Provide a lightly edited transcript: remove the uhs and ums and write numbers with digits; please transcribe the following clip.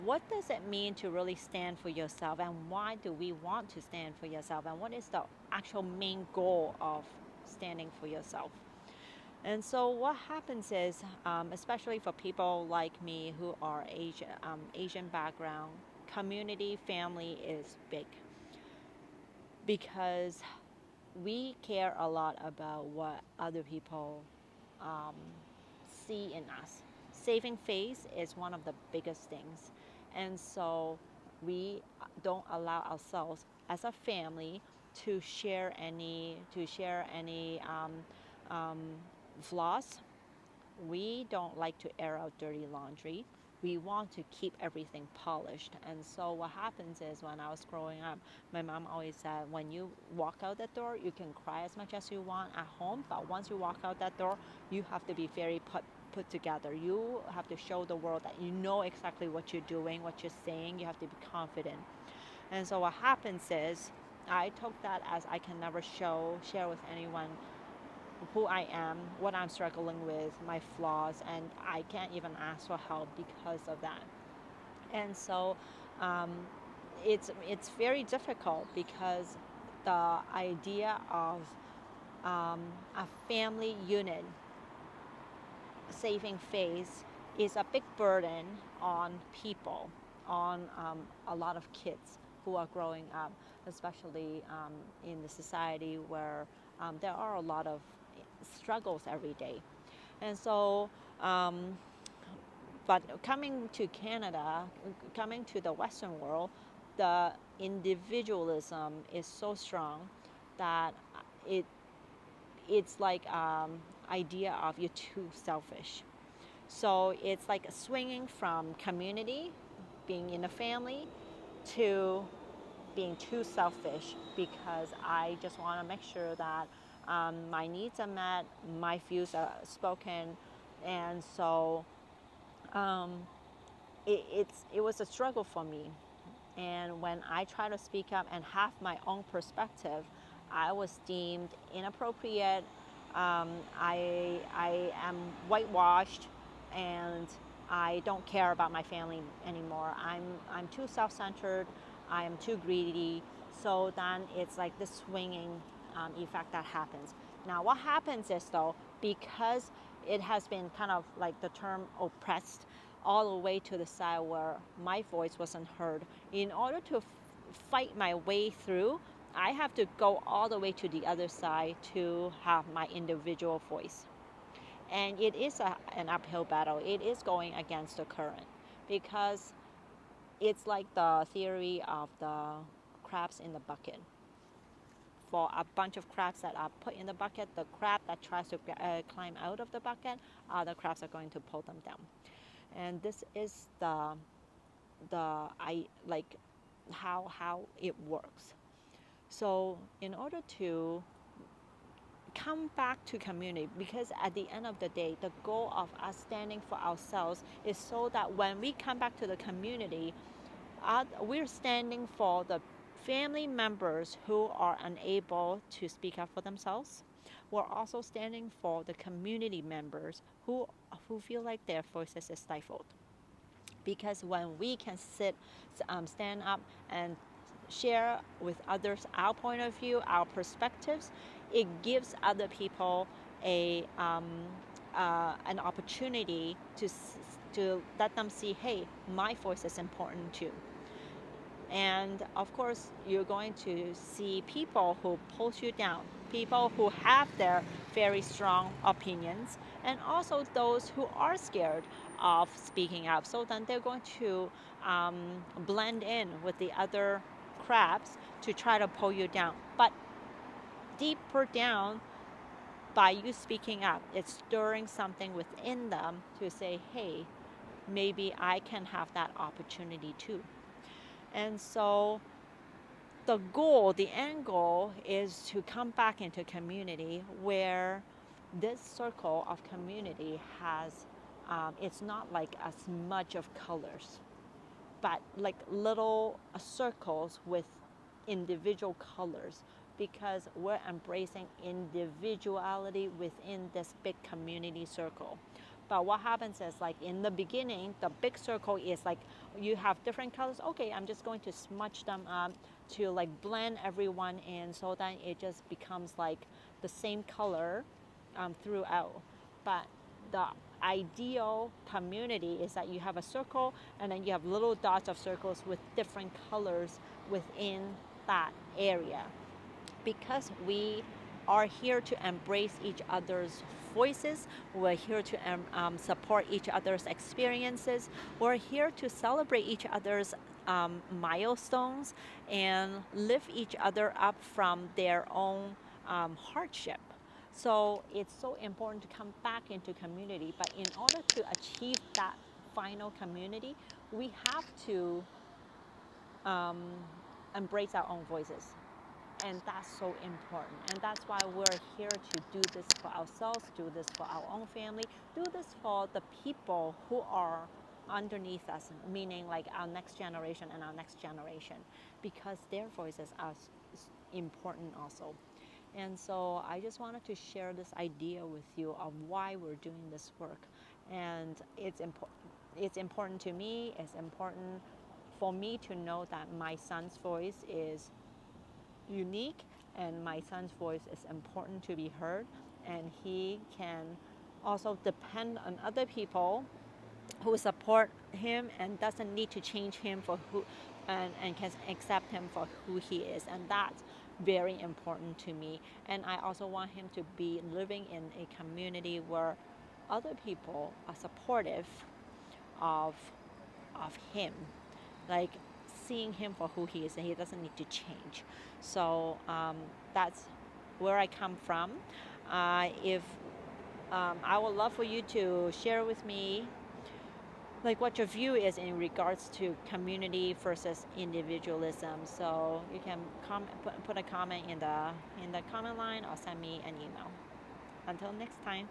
What does it mean to really stand for yourself, and why do we want to stand for yourself, and what is the actual main goal of standing for yourself? And so what happens is, especially for people like me who are Asian background, community, family is big because we care a lot about what other people um, see in us. Saving face is one of the biggest things. And so we don't allow ourselves as a family to share any um, flaws. We don't like to air out dirty laundry. We want to keep everything polished. And so what happens is, when I was growing up, my mom always said, when you walk out that door, you can cry as much as you want at home, but once you walk out that door, you have to be very put together. You have to show the world that you know exactly what you're doing, what you're saying. You have to be confident. And so what happens is, I took that as I can never share with anyone who I am, what I'm struggling with, my flaws, and I can't even ask for help because of that. And so um, it's very difficult because the idea of a family unit saving face is a big burden on people, on a lot of kids who are growing up, especially in the society where there are a lot of struggles every day. And so, but coming to Canada, coming to the Western world, the individualism is so strong that it it's like idea of you're too selfish. So it's like swinging from community, being in a family, to being too selfish because I just want to make sure that my needs are met, my views are spoken, and so um, it was a struggle for me. And when I try to speak up and have my own perspective, I was deemed inappropriate. I am whitewashed, and I don't care about my family anymore. I'm too self-centered. I am too greedy. So then it's like this swinging effect that happens. Now, what happens is, though, because it has been kind of like the term oppressed all the way to the side where my voice wasn't heard. In order to fight my way through, I have to go all the way to the other side to have my individual voice. And it is an uphill battle. It is going against the current because it's like the theory of the crabs in the bucket. For a bunch of crabs that are put in the bucket, the crab that tries to climb out of the bucket, other crabs are going to pull them down. And this is the I like how it works. So in order to come back to community, because at the end of the day, the goal of us standing for ourselves is so that when we come back to the community, we're standing for the family members who are unable to speak up for themselves. We're also standing for the community members who feel like their voices is stifled. Because when we can stand up and share with others our point of view, our perspectives, it gives other people an opportunity to let them see, hey, my voice is important too. And of course, you're going to see people who pull you down, people who have their very strong opinions, and also those who are scared of speaking up. So then they're going to blend in with the other crabs to try to pull you down. But deeper down, by you speaking up, it's stirring something within them to say, hey, maybe I can have that opportunity too. And so the end goal is to come back into community where this circle of community has, it's not like as much of colors, but like little circles with individual colors, because we're embracing individuality within this big community circle. But what happens is, like in the beginning, the big circle is like you have different colors. Okay, I'm just going to smudge them up to like blend everyone in, so then it just becomes like the same color throughout. But the ideal community is that you have a circle and then you have little dots of circles with different colors within that area, because we are here to embrace each other's voices. We're here to support each other's experiences. We're here to celebrate each other's milestones and lift each other up from their own hardship. So it's so important to come back into community. But in order to achieve that final community, we have to embrace our own voices. And that's so important. And that's why we're here to do this for ourselves, do this for our own family, do this for the people who are underneath us, meaning like our next generation and our next generation, because their voices are important also. And so I just wanted to share this idea with you of why we're doing this work. And it's important to me. It's important for me to know that my son's voice is unique, and my son's voice is important to be heard, and he can also depend on other people who support him and doesn't need to change him for who and can accept him for who he is. And that's very important to me. And I also want him to be living in a community where other people are supportive of him, like seeing him for who he is, and he doesn't need to change. So that's where I come from. If I would love for you to share with me like what your view is in regards to community versus individualism. So you can put a comment in the comment line or send me an email. Until next time.